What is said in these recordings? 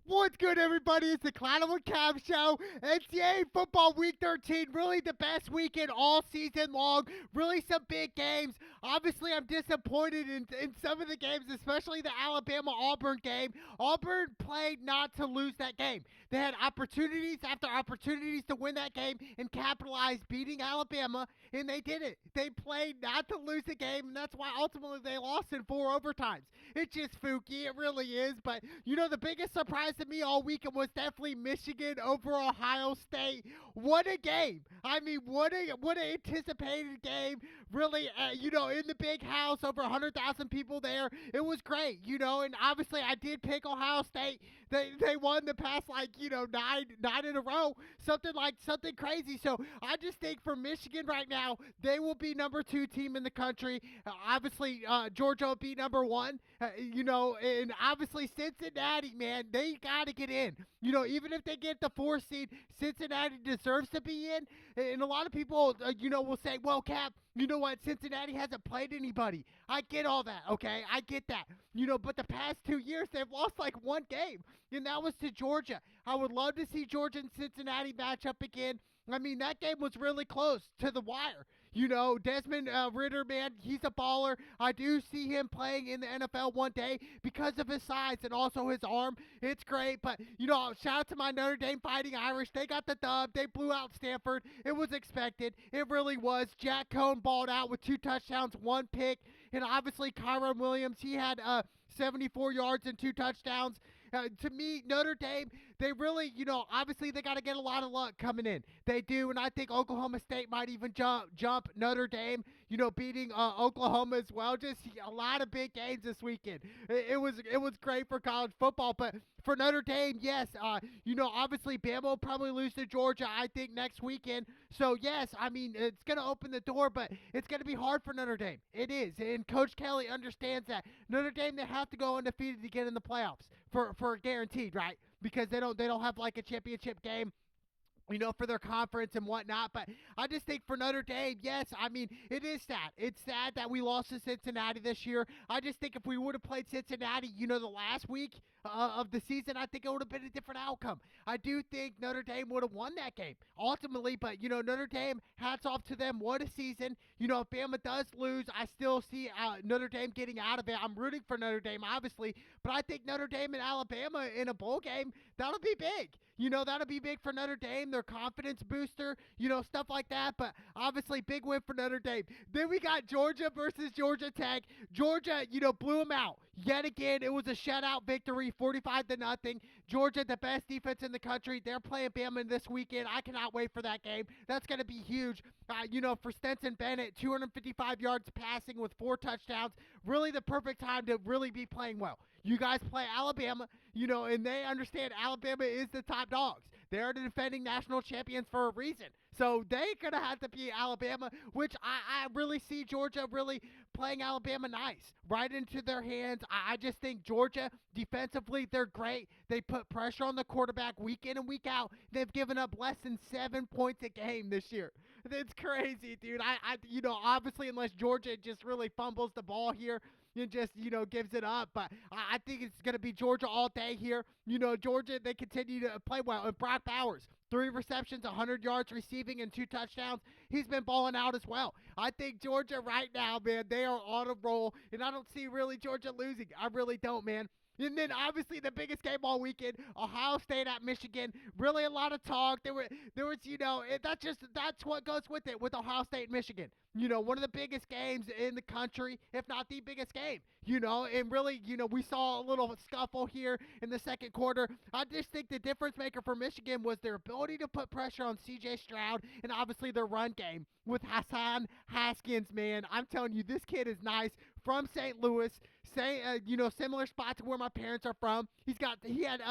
What's good, everybody? It's the Untitled Chapter show. NCAA football week 13, really the best weekend all season long. Really some big games. Obviously, I'm disappointed in some of the games, especially the Alabama-Auburn game. Auburn played not to lose that game. They had opportunities after opportunities to win that game and capitalize beating Alabama, and they did it. They played not to lose the game, and that's why ultimately they lost in 4 overtimes. It's just fluky. It really is. But, the biggest surprise to me all weekend was definitely Michigan over Ohio State. What a game! I mean, what an anticipated game. Really, in the big house, over 100,000 people there. It was great, and obviously I did pick Ohio State. They won the past, nine in a row, something crazy. So I just think for Michigan right now, they will be number 2 team in the country. Obviously, Georgia will be number 1. And obviously Cincinnati, man, they got to get in. Even if they get the 4th seed, Cincinnati deserves to be in. And a lot of people, will say, well, Cap, you know what? Cincinnati hasn't played anybody. I get all that, okay? I get that. But the past 2 years, they've lost like one game, and that was to Georgia. I would love to see Georgia and Cincinnati match up again. I mean, that game was really close to the wire. Desmond Ritter, man, he's a baller. I do see him playing in the NFL one day because of his size and also his arm. It's great. But, shout out to my Notre Dame Fighting Irish. They got the dub. They blew out Stanford. It was expected. It really was. Jack Cohn balled out with 2 touchdowns, 1 pick. And obviously, Kyron Williams, he had 74 yards and 2 touchdowns. To me, Notre Dame, they really, obviously they got to get a lot of luck coming in. They do, and I think Oklahoma State might even jump Notre Dame, beating Oklahoma as well. Just a lot of big games this weekend. It was great for college football, but for Notre Dame, yes, obviously Bama will probably lose to Georgia, I think, next weekend. So, yes, I mean, it's going to open the door, but it's going to be hard for Notre Dame. It is, and Coach Kelly understands that. Notre Dame, they have to go undefeated to get in the playoffs for guaranteed, right? Because they don't have like a championship game, for their conference and whatnot. But I just think for Notre Dame, yes, I mean, it is sad. It's sad that we lost to Cincinnati this year. I just think if we would have played Cincinnati, the last week of the season, I think it would have been a different outcome. I do think Notre Dame would have won that game ultimately, but, Notre Dame, hats off to them. What a season. If Bama does lose, I still see Notre Dame getting out of it. I'm rooting for Notre Dame, obviously, but I think Notre Dame and Alabama in a bowl game, that'll be big. That'll be big for Notre Dame, their confidence booster, stuff like that. But obviously, big win for Notre Dame. Then we got Georgia versus Georgia Tech. Georgia, blew them out. Yet again, it was a shutout victory, 45-0. Georgia, the best defense in the country. They're playing Bama this weekend. I cannot wait for that game. That's going to be huge. For Stetson Bennett, 255 yards passing with 4 touchdowns. Really the perfect time to really be playing well. You guys play Alabama, and they understand Alabama is the top dogs. They're the defending national champions for a reason. So they're going to have to beat Alabama, which I really see Georgia really playing Alabama nice, right into their hands. I just think Georgia, defensively, they're great. They put pressure on the quarterback week in and week out. They've given up less than 7 points a game this year. It's crazy, dude. Obviously, unless Georgia just really fumbles the ball here, and just, gives it up. But I think it's going to be Georgia all day here. Georgia, they continue to play well. And Brock Bowers, 3 receptions, 100 yards receiving, and 2 touchdowns. He's been balling out as well. I think Georgia right now, man, they are on a roll. And I don't see really Georgia losing. I really don't, man. And then obviously the biggest game all weekend, Ohio State at Michigan. Really a lot of talk. There was, that's what goes with it with Ohio State and Michigan. One of the biggest games in the country, if not the biggest game. And really, we saw a little scuffle here in the second quarter. I just think the difference maker for Michigan was their ability to put pressure on C.J. Stroud and obviously their run game with Hassan Haskins, man. I'm telling you, this kid is nice. From St. Louis, similar spot to where my parents are from. He had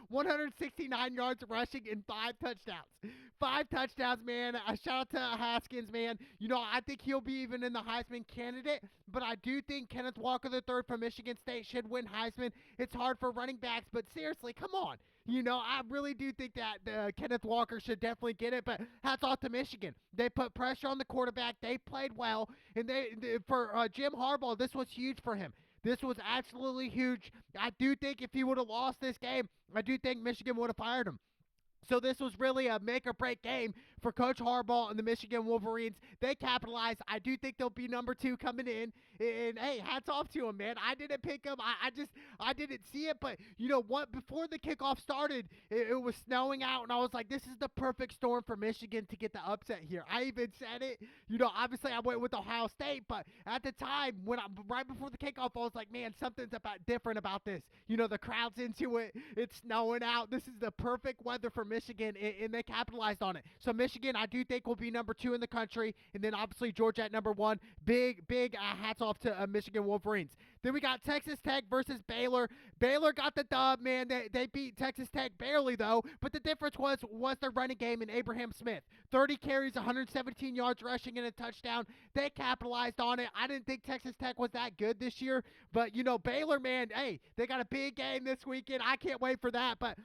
169 yards rushing and 5 touchdowns. 5 touchdowns, man. A shout out to Haskins, man. I think he'll be even in the Heisman candidate, but I do think Kenneth Walker III from Michigan State should win Heisman. It's hard for running backs, but seriously, come on. I really do think that Kenneth Walker should definitely get it, but hats off to Michigan. They put pressure on the quarterback. They played well, and for Jim Harbaugh, this was huge for him. This was absolutely huge. I do think if he would have lost this game, I do think Michigan would have fired him. So this was really a make-or-break game for Coach Harbaugh and the Michigan Wolverines. They capitalized. I do think they'll be number 2 coming in. And, hey, hats off to them, man. I didn't pick them. I didn't see it. But, what? Before the kickoff started, it was snowing out. And I was like, this is the perfect storm for Michigan to get the upset here. I even said it. Obviously I went with Ohio State. But at the time, right before the kickoff, I was like, man, something's different about this. The crowd's into it. It's snowing out. This is the perfect weather for Michigan, and they capitalized on it. So Michigan, I do think, will be number 2 in the country, and then obviously Georgia at number 1. Big hats off to Michigan Wolverines. Then we got Texas Tech versus Baylor. Baylor got the dub, man. They beat Texas Tech barely, though, but the difference was their running game in Abraham Smith. 30 carries, 117 yards rushing, and a touchdown. They capitalized on it. I didn't think Texas Tech was that good this year, but, Baylor, man, hey, they got a big game this weekend. I can't wait for that, but,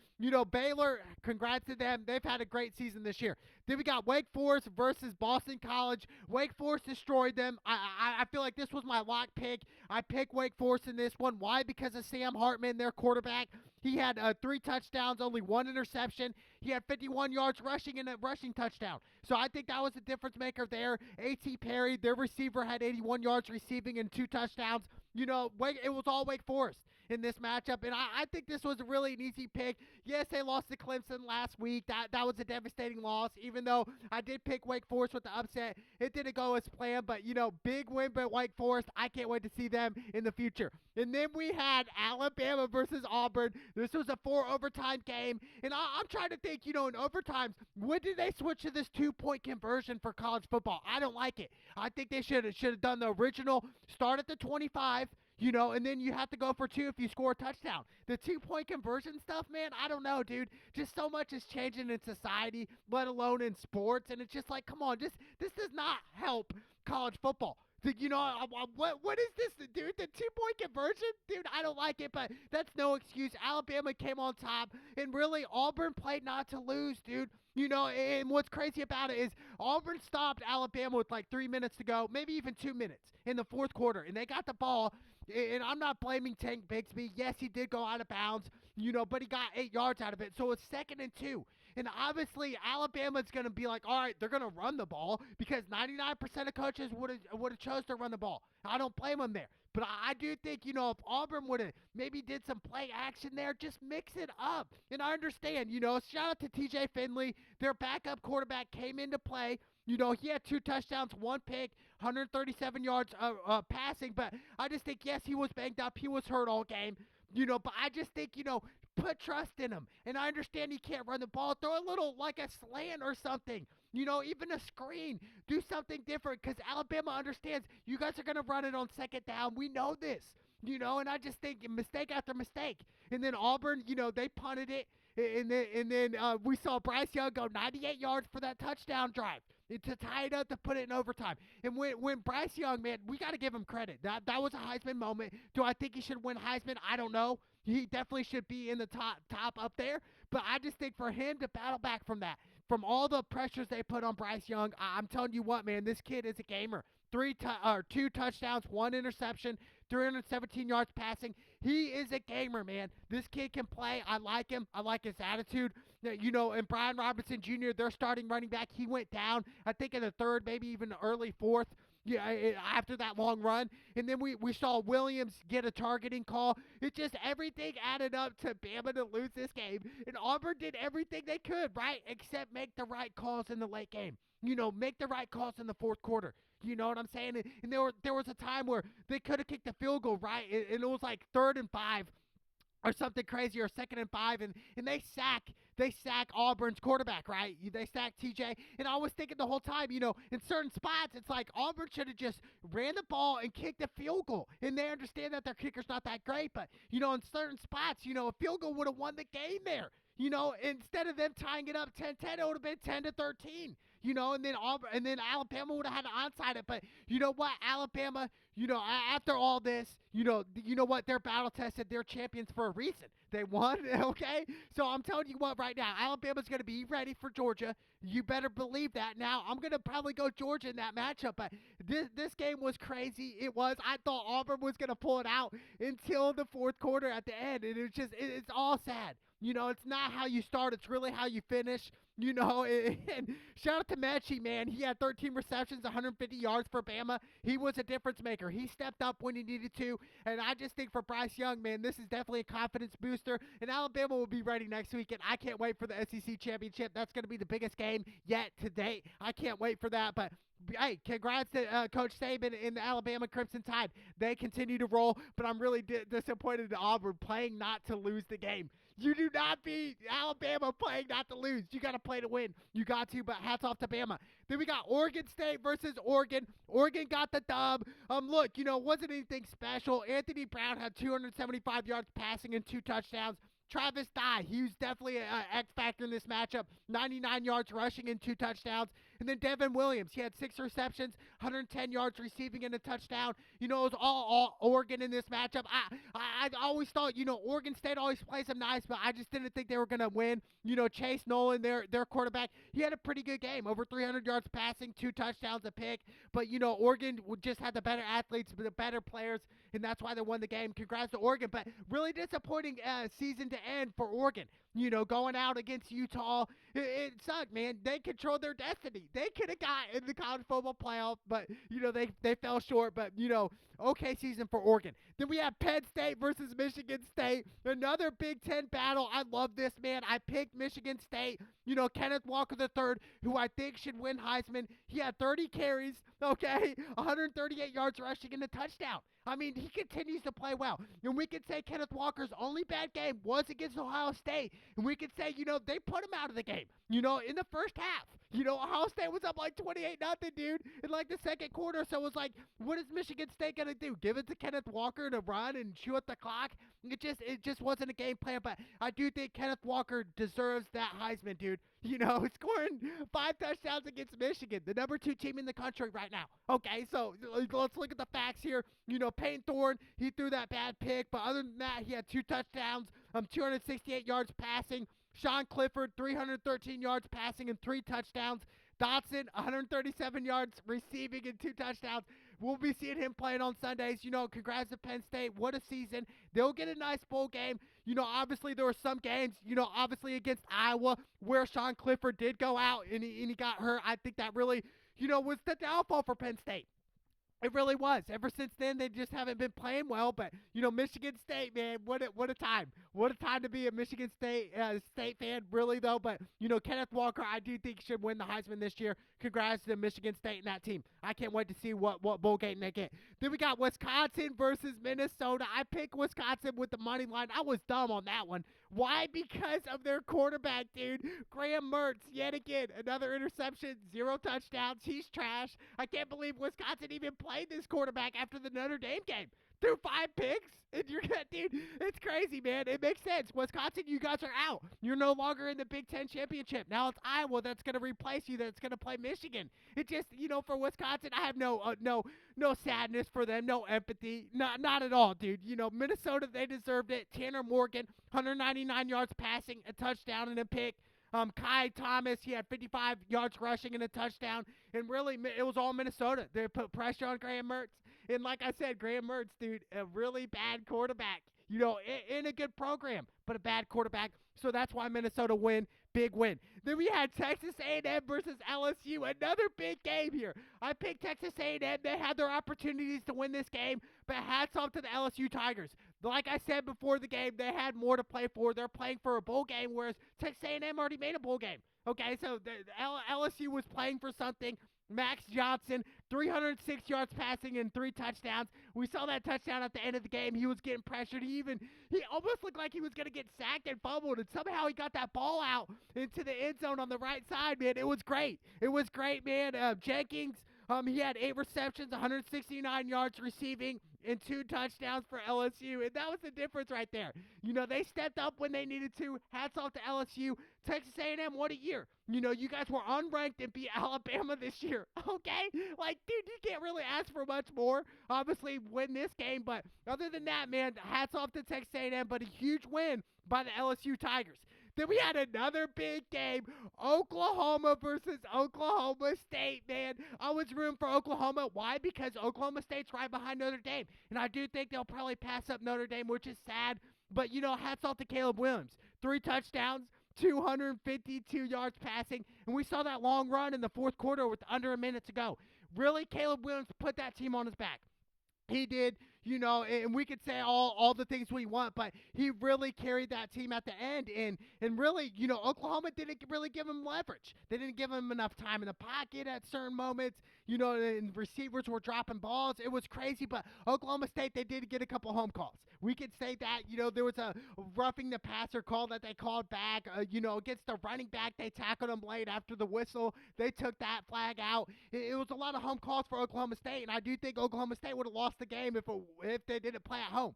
Baylor, congrats to them. They've had a great season this year. Then we got Wake Forest versus Boston College. Wake Forest destroyed them. I feel like this was my lock pick. I picked Wake Forest in this one. Why? Because of Sam Hartman, their quarterback. He had 3 touchdowns, only 1 interception. He had 51 yards rushing and a rushing touchdown. So I think that was the difference maker there. A.T. Perry, their receiver, had 81 yards receiving and 2 touchdowns. It was all Wake Forest in this matchup, and I think this was really an easy pick. Yes, they lost to Clemson last week. That was a devastating loss, even though I did pick Wake Forest with the upset. It didn't go as planned, but, big win by Wake Forest. I can't wait to see them in the future. And then we had Alabama versus Auburn. This was a 4-overtime game, and I'm trying to think, in overtimes, when did they switch to this 2-point conversion for college football? I don't like it. I think they should have done the original, start at the 25, and then you have to go for 2 if you score a touchdown. The 2-point conversion stuff, man, I don't know, dude. Just so much is changing in society, let alone in sports, and it's just like, come on, this does not help college football. What is this, dude? The 2-point conversion? Dude, I don't like it, but that's no excuse. Alabama came on top, and really, Auburn played not to lose, dude. And what's crazy about it is Auburn stopped Alabama with like 3 minutes to go, maybe even 2 minutes in the fourth quarter, and they got the ball. And I'm not blaming Tank Bigsby. Yes, he did go out of bounds, but he got 8 yards out of it. So it's 2nd and 2. And obviously, Alabama's going to be like, all right, they're going to run the ball because 99% of coaches would have chose to run the ball. I don't blame them there. But I do think, if Auburn would have maybe did some play action there, just mix it up. And I understand, shout out to TJ Finley. Their backup quarterback came into play. He had 2 touchdowns, 1 pick, 137 yards passing. But I just think, yes, he was banged up. He was hurt all game. But I just think, put trust in him. And I understand he can't run the ball. Throw a little, like a slant or something. Even a screen. Do something different because Alabama understands you guys are going to run it on 2nd down. We know this. And I just think mistake after mistake. And then Auburn, they punted it. And then we saw Bryce Young go 98 yards for that touchdown drive to tie it up to put it in overtime. And when Bryce Young, man, we got to give him credit. That was a Heisman moment. Do I think he should win Heisman? I don't know. He definitely should be in the top up there. But I just think for him to battle back from that, from all the pressures they put on Bryce Young, I'm telling you what, man, this kid is a gamer. 2 touchdowns, 1 interception, 317 yards passing. He is a gamer, man. This kid can play. I like him. I like his attitude. And Brian Robinson Jr., their starting running back, he went down, I think in the 3rd, maybe even the early 4th. After that long run. And then we saw Williams get a targeting call. It just, everything added up to Bama to lose this game. And Auburn did everything they could, right? Except make the right calls in the late game. Make the right calls in the 4th quarter. You know what I'm saying? And there was a time where they could have kicked the field goal, right? And it was like 3rd and 5. Or something crazy, or 2nd and 5, and they sack Auburn's quarterback, right? They sack TJ, and I was thinking the whole time, in certain spots, it's like Auburn should have just ran the ball and kicked a field goal, and they understand that their kicker's not that great, but, in certain spots, a field goal would have won the game there. Instead of them tying it up 10-10, it would have been 10-13. and then Auburn, and then Alabama would have had to onside it. But you know what, Alabama, after all this, you know what, they're battle tested, they're champions for a reason. They won, okay? So I'm telling you what, right now, Alabama's going to be ready for Georgia. You better believe that. Now, I'm going to probably go Georgia in that matchup, but this game was crazy. It was. I thought Auburn was going to pull it out until the fourth quarter at the end, and it's all sad. It's not how you start, it's really how you finish. And shout out to Mechie, man. He had 13 receptions, 150 yards for Bama. He was a difference maker. He stepped up when he needed to. And I just think for Bryce Young, man, this is definitely a confidence booster. And Alabama will be ready next week. And I can't wait for the SEC championship. That's going to be the biggest game yet to date. I can't wait for that. But hey, congrats to Coach Saban in the Alabama Crimson Tide. They continue to roll, but I'm really disappointed in Auburn playing not to lose the game. You do not beat Alabama playing not to lose. You got to play to win. You got to, but hats off to Bama. Then we got Oregon State versus Oregon. Oregon got the dub. Look, it wasn't anything special. Anthony Brown had 275 yards passing and 2 touchdowns. Travis Dye, he was definitely an X factor in this matchup. 99 yards rushing and 2 touchdowns. And then Devin Williams, he had 6 receptions, 110 yards receiving and a touchdown. It was all Oregon in this matchup. I always thought, Oregon State always plays them nice, but I just didn't think they were going to win. Chase Nolan, their quarterback, he had a pretty good game. Over 300 yards passing, 2 touchdowns, a pick. But, Oregon just had the better athletes, the better players, and that's why they won the game. Congrats to Oregon. But really disappointing season to end for Oregon. Going out against Utah, it sucked, man. They controlled their destiny. They could have got in the college football playoff, but, they fell short. But, okay season for Oregon. Then we have Penn State versus Michigan State. Another Big Ten battle. I love this, man. I picked Michigan State. Kenneth Walker III, who I think should win Heisman. He had 30 carries, 138 yards rushing and a touchdown. I mean, he continues to play well. And we could say Kenneth Walker's only bad game was against Ohio State. And we could say, they put him out of the game, in the first half. Ohio State was up like 28-0, dude, in like the second quarter. So it was like, what is Michigan State going to do? Give it to Kenneth Walker to run and chew up the clock? It just wasn't a game plan. But I do think Kenneth Walker deserves that Heisman, dude. Scoring 5 touchdowns against Michigan, the number 2 team in the country right now. Okay, so let's look at the facts here. Payne Thorne, he threw that bad pick, but other than that, he had 2 touchdowns, 268 yards passing. Sean Clifford, 313 yards passing and 3 touchdowns. Dotson, 137 yards receiving and 2 touchdowns. We'll be seeing him playing on Sundays. Congrats to Penn State. What a season. They'll get a nice bowl game. Obviously there were some games, obviously against Iowa where Sean Clifford did go out and he got hurt. I think that really, was the downfall for Penn State. It really was. Ever since then, they just haven't been playing well. But, Michigan State, man, what a time. What a time to be a Michigan State fan, really, though. But, Kenneth Walker, I do think should win the Heisman this year. Congrats to Michigan State and that team. I can't wait to see what bowl game they get. Then we got Wisconsin versus Minnesota. I picked Wisconsin with the money line. I was dumb on that one. Why? Because of their quarterback, dude. Graham Mertz, yet again, another interception, 0 touchdowns. He's trash. I can't believe Wisconsin even played this quarterback after the Notre Dame game. Threw 5 picks, and you're gonna, dude, it's crazy, man. It makes sense. Wisconsin, you guys are out. You're no longer in the Big Ten championship. Now it's Iowa that's gonna replace you. That's gonna play Michigan. It just, for Wisconsin, I have no sadness for them, no empathy, not at all, dude. Minnesota, they deserved it. Tanner Morgan, 199 yards passing, a touchdown and a pick. Kai Thomas, he had 55 yards rushing and a touchdown. And really, it was all Minnesota. They put pressure on Graham Mertz. And like I said, Graham Mertz, dude, a really bad quarterback. In a good program, but a bad quarterback. So that's why Minnesota win. Big win. Then we had Texas A&M versus LSU. Another big game here. I picked Texas A&M. They had their opportunities to win this game, but hats off to the LSU Tigers. Like I said before the game, they had more to play for. They're playing for a bowl game, whereas Texas A&M already made a bowl game. Okay, so the LSU was playing for something. Max Johnson, 306 yards passing and 3 touchdowns. We saw that touchdown at the end of the game. He was getting pressured. He almost looked like he was going to get sacked and fumbled, and somehow he got that ball out into the end zone on the right side, man. It was great. It was great, man. Jenkins, He had 8 receptions, 169 yards receiving, and 2 touchdowns for LSU, and that was the difference right there. They stepped up when they needed to. Hats off to LSU. Texas A&M, what a year. You guys were unranked and beat Alabama this year, okay? Like, dude, you can't really ask for much more. Obviously, win this game, but other than that, man, hats off to Texas A&M, but a huge win by the LSU Tigers. Then we had another big game, Oklahoma versus Oklahoma State, man. I was rooting for Oklahoma. Why? Because Oklahoma State's right behind Notre Dame, and I do think they'll probably pass up Notre Dame, which is sad. But, hats off to Caleb Williams. 3 touchdowns, 252 yards passing, and we saw that long run in the fourth quarter with under a minute to go. Really, Caleb Williams put that team on his back. He did, and we could say all the things we want, but he really carried that team at the end. And really, Oklahoma didn't really give him leverage. They didn't give him enough time in the pocket at certain moments. And receivers were dropping balls. It was crazy, but Oklahoma State, they did get a couple home calls. We could say that, there was a roughing the passer call that they called back. Against the running back, they tackled him late after the whistle. They took that flag out. It was a lot of home calls for Oklahoma State, and I do think Oklahoma State would have lost the game if they didn't play at home.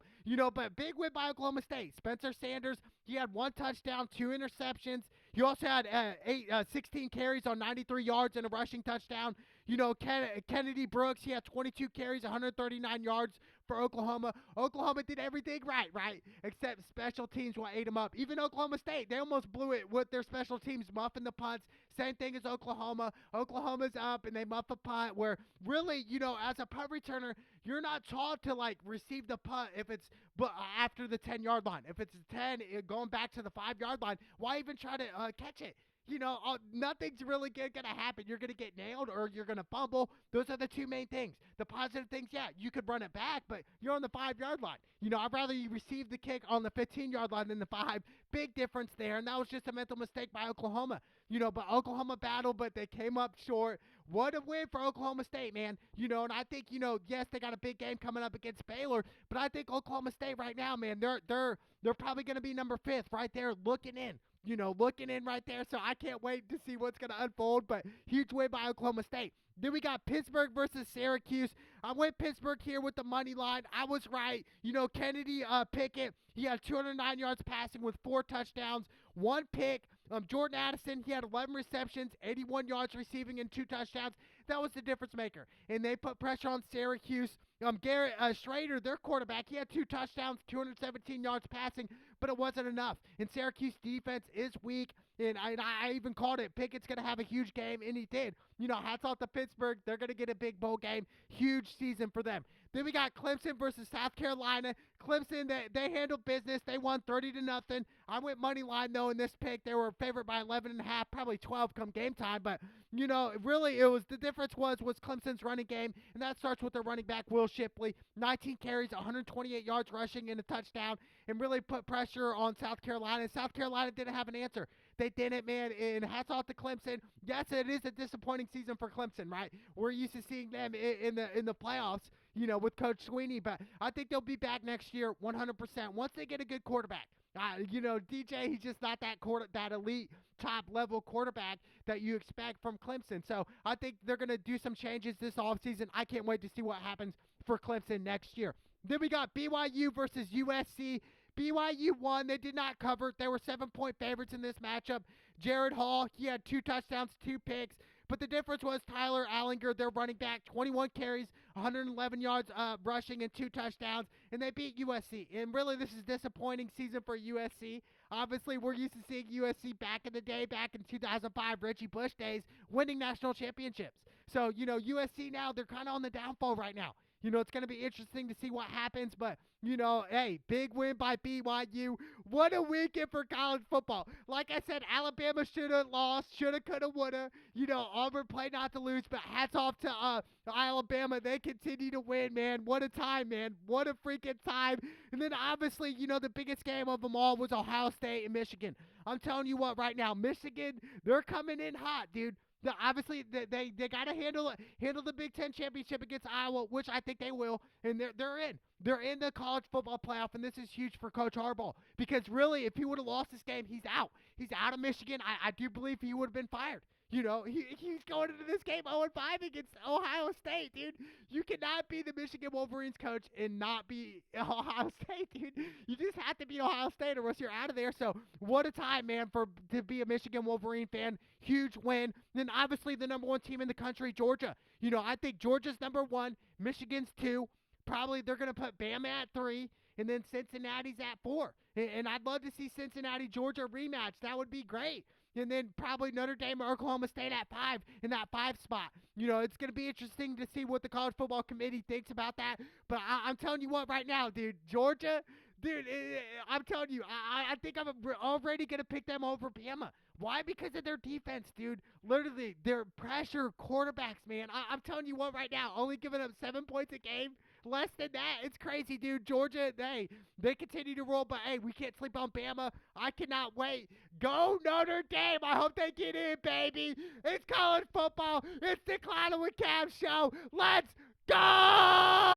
But big win by Oklahoma State. Spencer Sanders, he had 1 touchdown, 2 interceptions. He also had 16 carries on 93 yards and a rushing touchdown. Kennedy Brooks, he had 22 carries, 139 yards for Oklahoma. Oklahoma did everything right? Except special teams will ate them up. Even Oklahoma State, they almost blew it with their special teams muffing the punts. Same thing as Oklahoma. Oklahoma's up and they muff a punt where really, as a punt returner, you're not taught to receive the punt if it's after the 10-yard line. If it's 10, going back to the 5-yard line, why even try to catch it? Nothing's really going to happen. You're going to get nailed or you're going to fumble. Those are the 2 main things. The positive things, yeah, you could run it back, but you're on the 5-yard line. I'd rather you receive the kick on the 15-yard line than the 5. Big difference there, and that was just a mental mistake by Oklahoma. But Oklahoma battled, but they came up short. What a win for Oklahoma State, man. And I think, yes, they got a big game coming up against Baylor, but I think Oklahoma State right now, man, they're probably going to be number 5 right there looking in. Looking in right there, so I can't wait to see what's going to unfold, but huge win by Oklahoma State. Then we got Pittsburgh versus Syracuse. I went Pittsburgh here with the money line. I was right. Kennedy Pickett, he had 209 yards passing with 4 touchdowns, 1 pick. Jordan Addison, he had 11 receptions, 81 yards receiving, and 2 touchdowns. That was the difference maker. And they put pressure on Syracuse. Garrett Schrader, their quarterback, he had 2 touchdowns, 217 yards passing, but it wasn't enough. And Syracuse defense is weak, and I even called it. Pickett's going to have a huge game, and he did. Hats off to Pittsburgh. They're going to get a big bowl game. Huge season for them. Then we got Clemson versus South Carolina. Clemson, they handled business. They won 30-0. I went money line, though, in this pick. They were favored by 11.5, probably 12 come game time. But, really, the difference was Clemson's running game, and that starts with their running back, Will Shipley. 19 carries, 128 yards rushing, and a touchdown, and really put pressure on South Carolina. South Carolina didn't have an answer. They didn't, man, and hats off to Clemson. Yes, it is a disappointing season for Clemson, right? We're used to seeing them in the playoffs, with Coach Sweeney, but I think they'll be back next year 100% once they get a good quarterback. DJ, he's just not that elite top-level quarterback that you expect from Clemson. So I think they're going to do some changes this offseason. I can't wait to see what happens for Clemson next year. Then we got BYU versus USC. BYU won. They did not cover. They were 7-point favorites in this matchup. Jared Hall, he had 2 touchdowns, 2 picks. But the difference was Tyler Allinger, their running back, 21 carries, 111 yards rushing, and 2 touchdowns. And they beat USC. And really, this is a disappointing season for USC. Obviously, we're used to seeing USC back in the day, back in 2005, Reggie Bush days, winning national championships. So, USC now, they're kind of on the downfall right now. It's going to be interesting to see what happens, but, hey, big win by BYU. What a weekend for college football. Like I said, Alabama should have lost, should have, could have, would have. Auburn played not to lose, but hats off to Alabama. They continue to win, man. What a time, man. What a freaking time. And then, obviously, the biggest game of them all was Ohio State and Michigan. I'm telling you what, right now, Michigan, they're coming in hot, dude. Obviously, they got to handle the Big Ten championship against Iowa, which I think they will, and they're in. They're in the college football playoff, and this is huge for Coach Harbaugh because really, if he would have lost this game, he's out. He's out of Michigan. I do believe he would have been fired. He's going into this game 0-5 against Ohio State, dude. You cannot be the Michigan Wolverines coach and not be Ohio State, dude. You just have to be Ohio State or else you're out of there. So what a time, man, to be a Michigan Wolverine fan. Huge win. Then obviously the number one team in the country, Georgia. I think Georgia's number one, Michigan's two. Probably they're going to put Bama at 3, and then Cincinnati's at 4. And I'd love to see Cincinnati-Georgia rematch. That would be great. And then probably Notre Dame or Oklahoma State at 5 in that 5 spot. It's going to be interesting to see what the College Football Committee thinks about that. But I'm telling you what right now, dude, Georgia, dude, I'm telling you, I think I'm already going to pick them over Bama. Why? Because of their defense, dude. Literally, their pressure quarterbacks, man. I'm telling you what right now, only giving up 7 points a game. Less than that. It's crazy, dude. Georgia, they continue to roll, but hey, we can't sleep on Bama. I cannot wait. Go Notre Dame. I hope they get in, baby. It's college football. It's the Cloud with Cam show. Let's go!